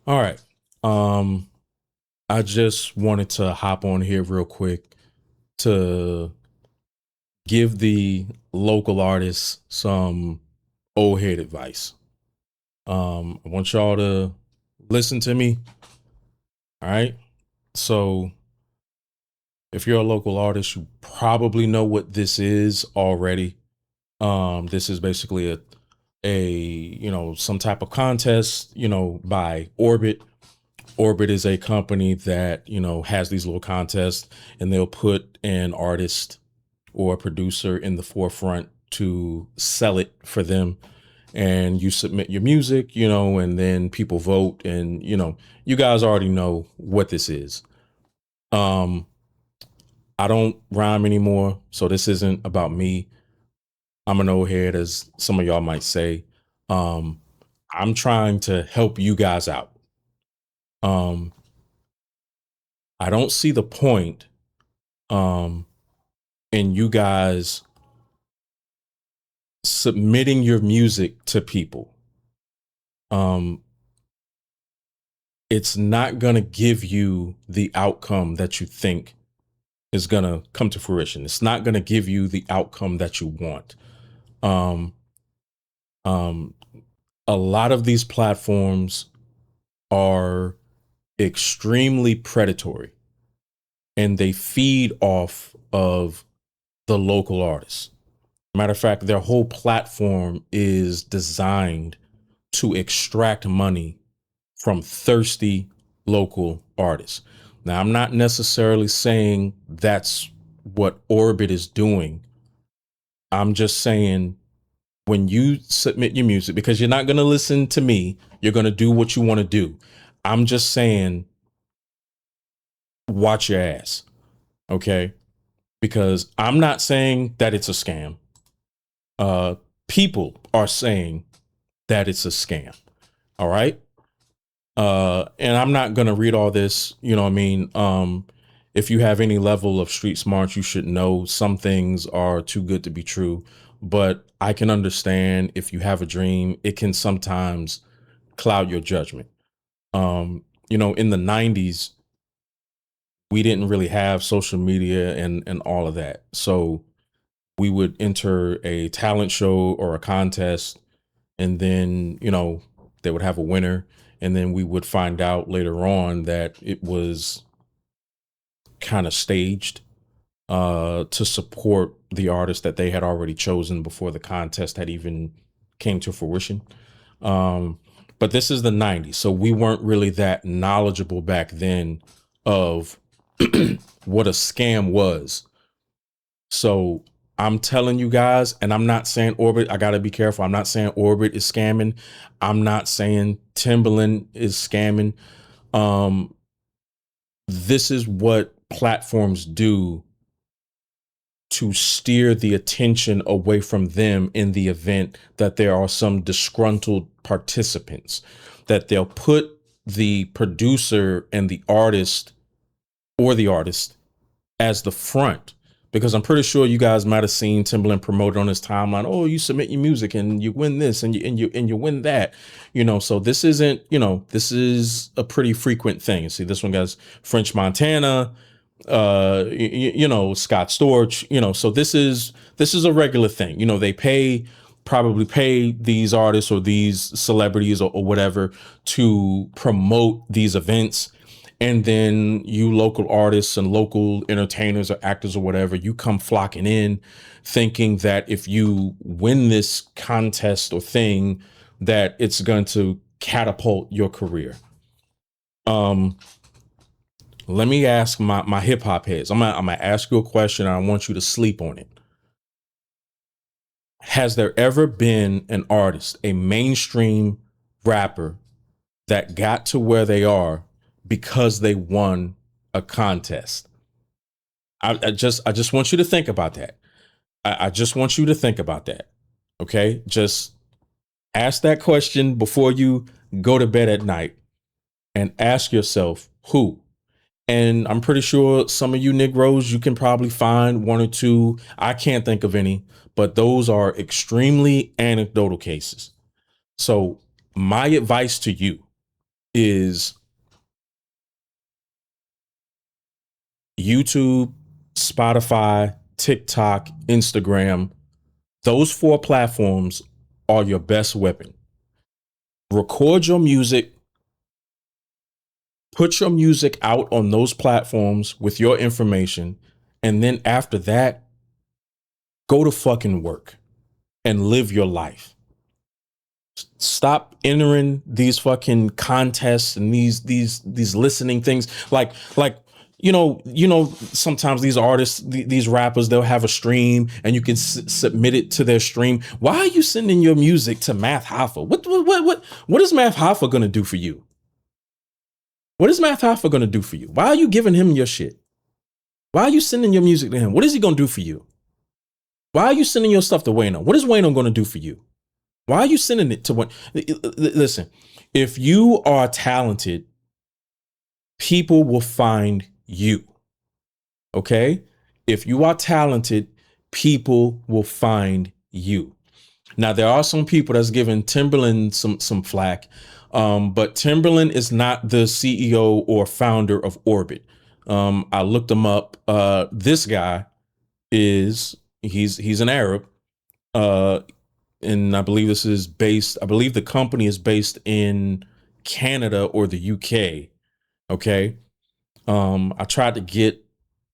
All right. Um, I just wanted to hop on here real quick to give the local artists some old head advice. I want y'all to listen to me. All right. So if you're a local artist, you probably know what this is already. This is basically a some type of contest, by Orbit. Orbit is a company that, has these little contests, and they'll put an artist or a producer in the forefront to sell it for them. And you submit your music, and then people vote, and you guys already know what this is. Um, I don't rhyme anymore, so this isn't about me. I'm an old head, as some of y'all might say. Um, I'm trying to help you guys out. Um, I don't see the point um in you guys submitting your music to people. Um, it's not going to give you the outcome that you think is going to come to fruition. It's not going to give you the outcome that you want. Um, um, a lot of these platforms are extremely predatory, and they feed off of the local artists. Matter of fact, their whole platform is designed to extract money from thirsty local artists. Now, I'm not necessarily saying that's what Orbit is doing. I'm just saying, when you submit your music, because you're not going to listen to me, you're going to do what you want to do. I'm just saying, watch your ass. Okay. Because I'm not saying that it's a scam. Uh, People are saying that it's a scam. All right. And I'm not gonna read all this, you know what I mean? If you have any level of street smarts, you should know some things are too good to be true. But I can understand, if you have a dream, it can sometimes cloud your judgment. In the 90s, we didn't really have social media and all of that. So we would enter a talent show or a contest, and then they would have a winner, and then we would find out later on that it was kind of staged to support the artist that they had already chosen before the contest had even came to fruition. um, but this is the 90s, so we weren't really that knowledgeable back then of what a scam was. So I'm telling you guys, and I'm not saying Orbit, I got to be careful. I'm not saying Orbit is scamming. I'm not saying Timberland is scamming. Um, this is what platforms do to steer the attention away from them in the event that there are some disgruntled participants, that they'll put the producer and the artist, or the artist, as the front. Because I'm pretty sure you guys might have seen Timbaland promoted on his timeline. Oh, you submit your music and you win this and you win that. So this isn't, this is a pretty frequent thing. See, this one guy's French Montana, Scott Storch, so this is a regular thing. They probably pay these artists or these celebrities, or whatever, to promote these events. And then you local artists and local entertainers or actors or whatever, you come flocking in, thinking that if you win this contest or thing, that it's going to catapult your career. Um, Let me ask my hip hop heads. I'm gonna ask you a question, and I want you to sleep on it. Has there ever been an artist, a mainstream rapper, that got to where they are because they won a contest? I just want you to think about that. I just want you to think about that. Okay, just ask that question before you go to bed at night, and ask yourself who. And I'm pretty sure some of you Negroes, you can probably find one or two. I can't think of any, but those are extremely anecdotal cases. So my advice to you is YouTube, Spotify, TikTok, Instagram. Those 4 platforms are your best weapon. Record your music, put your music out on those platforms with your information, and then after that, go to fucking work and live your life. Stop entering these fucking contests and these listening things. Like sometimes these artists, these rappers, they'll have a stream and you can submit it to their stream. Why are you sending your music to Math Hoffa? What is Math Hoffa gonna do for you? What is Math Hoffa gonna do for you? Why are you giving him your shit? Why are you sending your music to him? What is he gonna do for you? Why are you sending your stuff to Wayno? What is Wayno gonna do for you? Why are you sending it to what? Listen, if you are talented, people will find you. Okay? If you are talented, people will find you. Now, there are some people that's giving Timberland some flack, but Timberland is not the CEO or founder of Orbiiit. I looked him up. This guy he's an Arab. And I believe I believe the company is based in Canada or the UK. Okay. I tried to get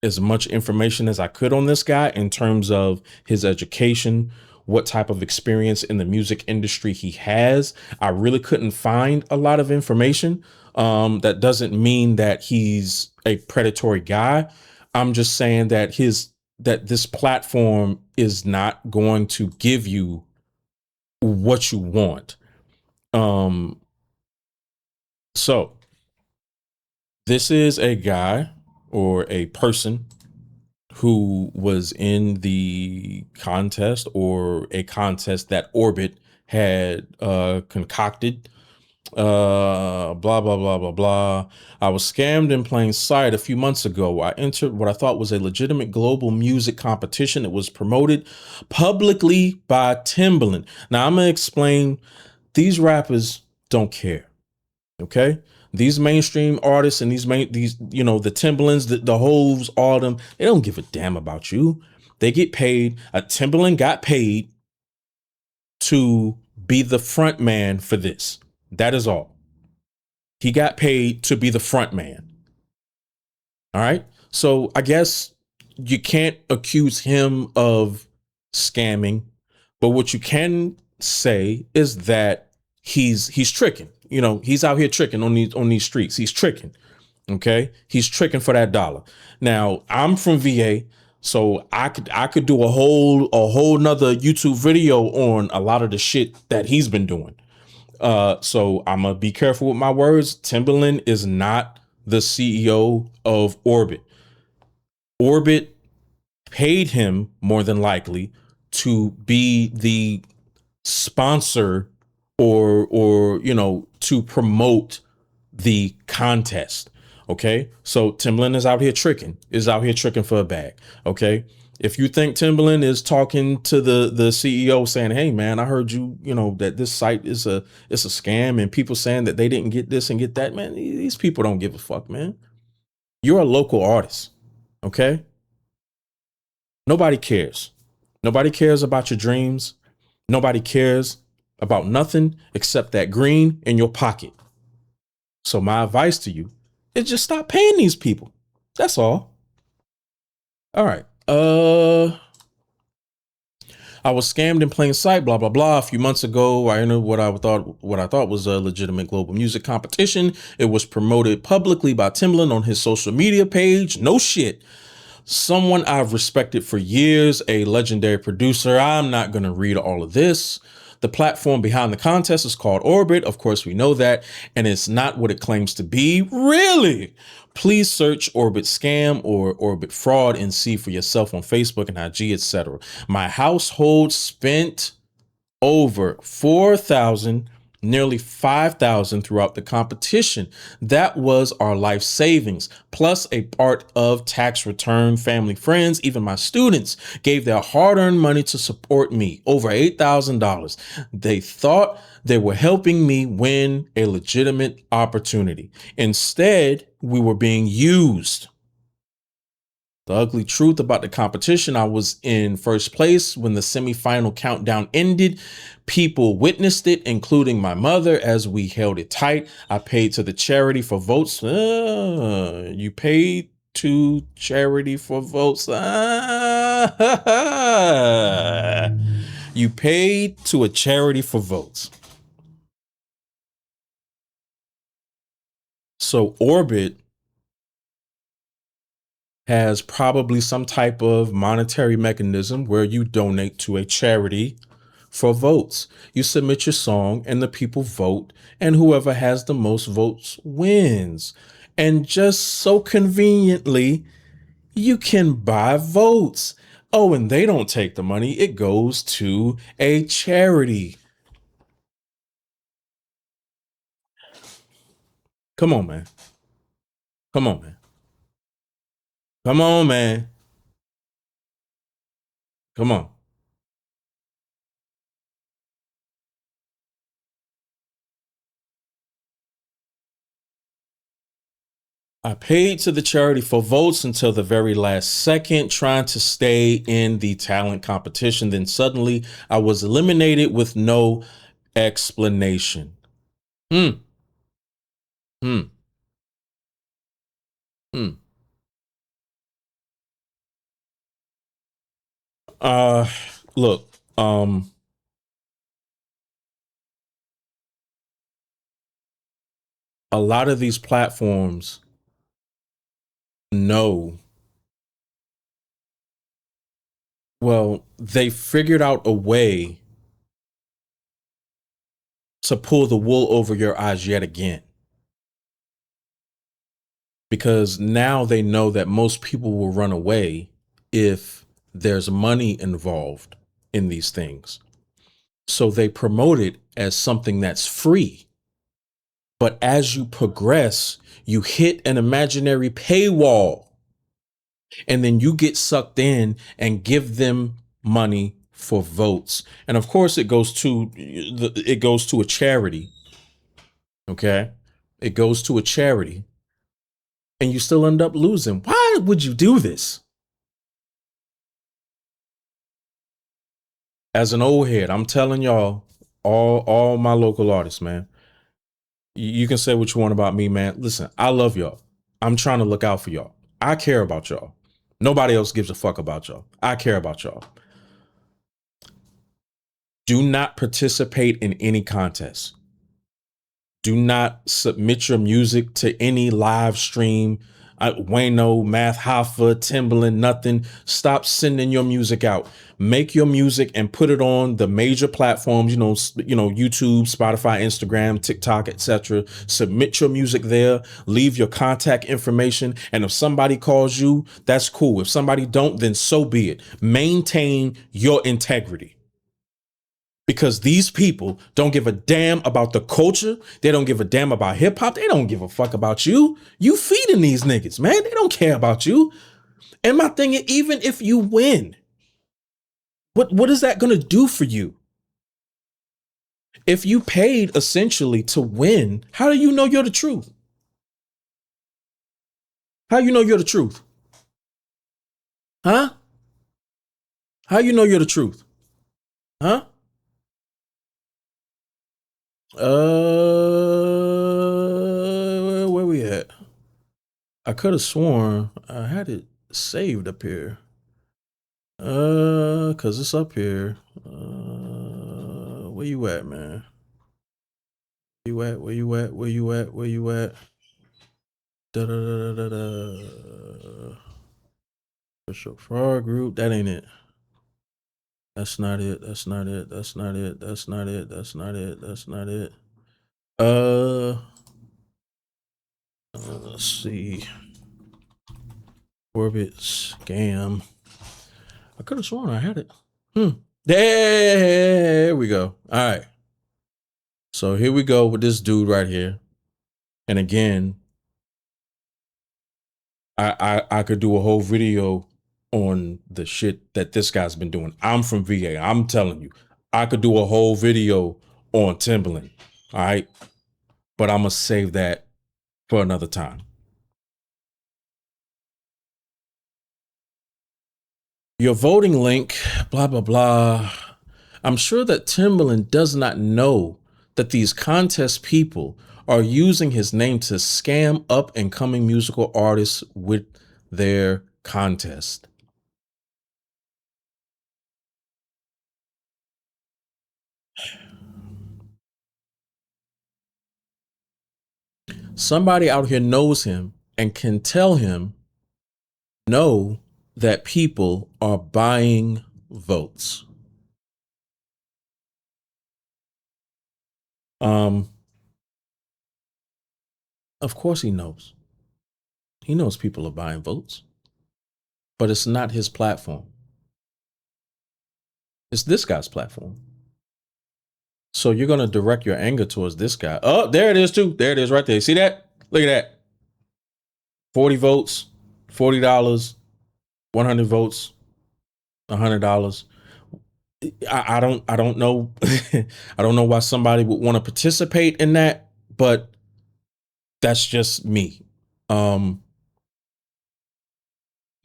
as much information as I could on this guy in terms of his education, what type of experience in the music industry he has. I really couldn't find a lot of information. That doesn't mean that he's a predatory guy. I'm just saying that this platform is not going to give you what you want. So this is a guy or a person who was in the contest or a contest that Orbiiit had concocted. Blah, blah, blah, blah, blah. I was scammed in plain sight a few months ago. I entered what I thought was a legitimate global music competition that was promoted publicly by Timbaland. Now I'm going to explain, these rappers don't care. Okay? These mainstream artists and the Timbalands, the Hoves, all of them, they don't give a damn about you. They get paid. Timbaland got paid to be the front man for this. That is all. He got paid to be the front man. All right. So I guess you can't accuse him of scamming, but what you can say is that he's tricking. He's out here tricking on these streets. He's tricking. Okay. He's tricking for that dollar. Now, I'm from VA, so I could do a whole nother YouTube video on a lot of the shit that he's been doing. So I'm gonna be careful with my words. Timbaland is not the CEO of Orbiiit. Orbiiit paid him more than likely to be the sponsor or to promote the contest. Okay, so Timbaland is out here tricking for a bag. Okay, if you think Timbaland is talking to the CEO saying, "Hey man, I heard that this site is a scam," and people saying that they didn't get this and get that, man, these people don't give a fuck, man. You're a local artist. Okay, nobody cares. Nobody cares about your dreams. Nobody cares about nothing except that green in your pocket. So my advice to you is just stop paying these people. That's all. All right. I was scammed in plain sight, blah, blah, blah. A few months ago, I entered what I thought was a legitimate global music competition. It was promoted publicly by Timbaland on his social media page. No shit. Someone I've respected for years, a legendary producer. I'm not going to read all of this. The platform behind the contest is called Orbiiit. Of course, we know that. And it's not what it claims to be. Really? Please search Orbiiit scam or Orbiiit fraud and see for yourself on Facebook and IG, etc. My household spent over $4,000 nearly 5,000 throughout the competition. That was our life savings, plus a part of tax return. Family, friends, even my students gave their hard-earned money to support me, over $8,000. They thought they were helping me win a legitimate opportunity. Instead, we were being used. The ugly truth about the competition: I was in first place when the semifinal countdown ended. People witnessed it, including my mother, as we held it tight. I paid to the charity for votes. You paid to charity for votes. You paid to a charity for votes. So Orbiiit has probably some type of monetary mechanism where you donate to a charity for votes. You submit your song and the people vote, and whoever has the most votes wins. And just so conveniently, you can buy votes. Oh, and they don't take the money, it goes to a charity. Come on, man. Come on, man. Come on, man. Come on. I paid to the charity for votes until the very last second, trying to stay in the talent competition. Then suddenly I was eliminated with no explanation. Hmm. Hmm. Hmm. Uh, look, a lot of these platforms know, well, they figured out a way to pull the wool over your eyes yet again. Because now they know that most people will run away if there's money involved in these things. So they promote it as something that's free. But as you progress, you hit an imaginary paywall, and then you get sucked in and give them money for votes. And of course it goes to a charity, okay? It goes to a charity, and you still end up losing. Why would you do this? As an old head, I'm telling y'all, all my local artists, man. You can say what you want about me, man. Listen, I love y'all. I'm trying to look out for y'all. I care about y'all. Nobody else gives a fuck about y'all. I care about y'all. Do not participate in any contest. Do not submit your music to any live stream. Wayno, Math Hoffa, Timbaland, nothing. Stop sending your music out. Make your music and put it on the major platforms, YouTube, Spotify, Instagram, TikTok, etc. Submit your music there. Leave your contact information. And if somebody calls you, that's cool. If somebody don't, then so be it. Maintain your integrity. Because these people don't give a damn about the culture. They don't give a damn about hip hop. They don't give a fuck about you. You feeding these niggas, man. They don't care about you. And my thing is, even if you win, what is that going to do for you? If you paid essentially to win, how do you know you're the truth? How you know you're the truth? Huh? How you know you're the truth? Huh? Where we at? I could have sworn I had it saved up here. Cause it's up here. Where you at, man? Where you at? Where you at? Where you at? Where you at? Da da da da da. Official fraud group. That ain't it. That's not it. That's not it. That's not it. That's not it. That's not it. That's not it. Uh, let's see. Orbiiit scam. I could have sworn I had it. There we go. All right. So here we go with this dude right here. And again, I could do a whole video on the shit that this guy's been doing. I'm from VA. I'm telling you, I could do a whole video on Timberland. All right. But I'm going to save that for another time. Your voting link, blah, blah, blah. I'm sure that Timberland does not know that these contest people are using his name to scam up and coming musical artists with their contest. Somebody out here knows him and can tell him no, that people are buying votes. Um, of course he knows. He knows people are buying votes, but it's not his platform. It's this guy's platform. So you're going to direct your anger towards this guy. Oh, there it is too. There it is right there. See that? Look at that. 40 votes, $40, 100 votes, $100. I don't know. I don't know why somebody would want to participate in that, but that's just me. And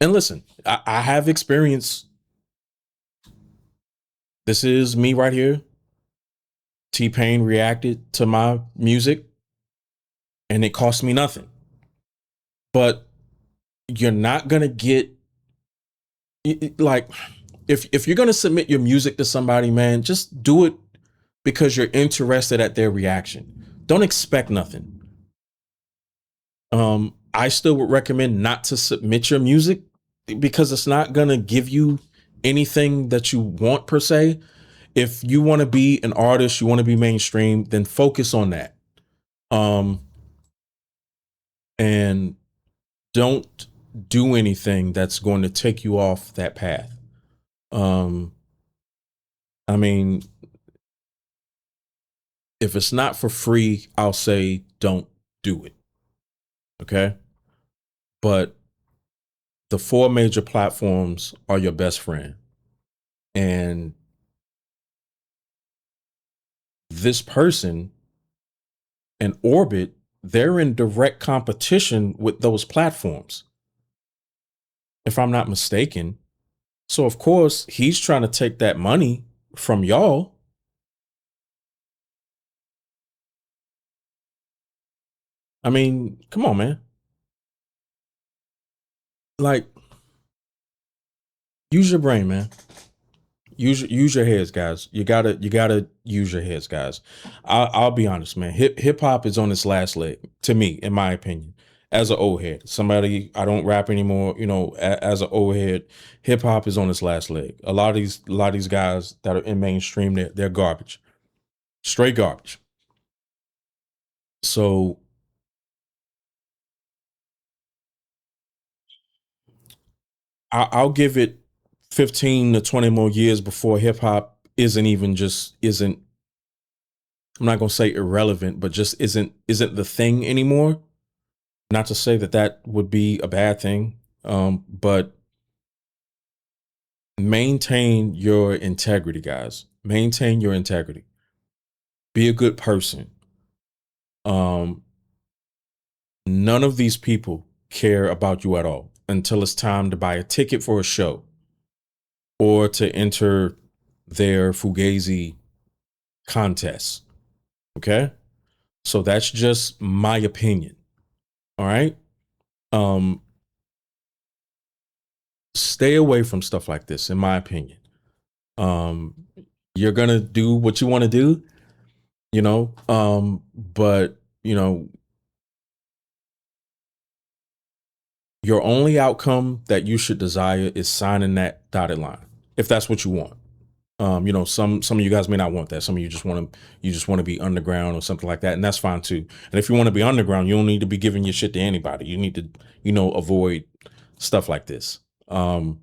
listen, I have experience. This is me right here. T-Pain reacted to my music and it cost me nothing. But you're not going to get like if you're going to submit your music to somebody, man, just do it because you're interested at their reaction. Don't expect nothing. I still would recommend not to submit your music because it's not going to give you anything that you want per se. If you want to be an artist, you want to be mainstream, then focus on that. And don't do anything that's going to take you off that path. I mean, if it's not for free, I'll say don't do it. Okay. But the four major platforms are your best friend. And this person and Orbiiit, they're in direct competition with those platforms, if I'm not mistaken. So, of course, he's trying to take that money from y'all. I mean, come on, man. Like, use your brain, man. Use your heads, guys. You gotta use your heads, guys. I'll be honest, man. Hip hop is on its last leg, to me, in my opinion. As an old head, somebody I don't rap anymore. You know, as an old head, hip hop is on its last leg. A lot of these guys that are in mainstream, they're garbage, straight garbage. So I'll give it 15 to 20 more years before hip hop isn't. I'm not gonna say irrelevant, but just isn't the thing anymore. Not to say that that would be a bad thing, but maintain your integrity, guys. Maintain your integrity. Be a good person. Um, None of these people care about you at all until it's time to buy a ticket for a show or to enter their Fugazi contest. Okay, so that's just my opinion. All right. Um, Stay away from stuff like this, in my opinion. Um, you're gonna do what you want to do, but your only outcome that you should desire is signing that dotted line, if that's what you want. Some of you guys may not want that. Some of you just want to be underground or something like that, and that's fine too. And if you want to be underground, you don't need to be giving your shit to anybody. You need to, avoid stuff like this. But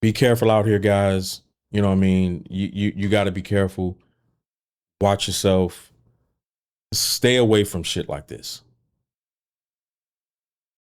be careful out here, guys. You know what I mean? You got to be careful. Watch yourself. Stay away from shit like this.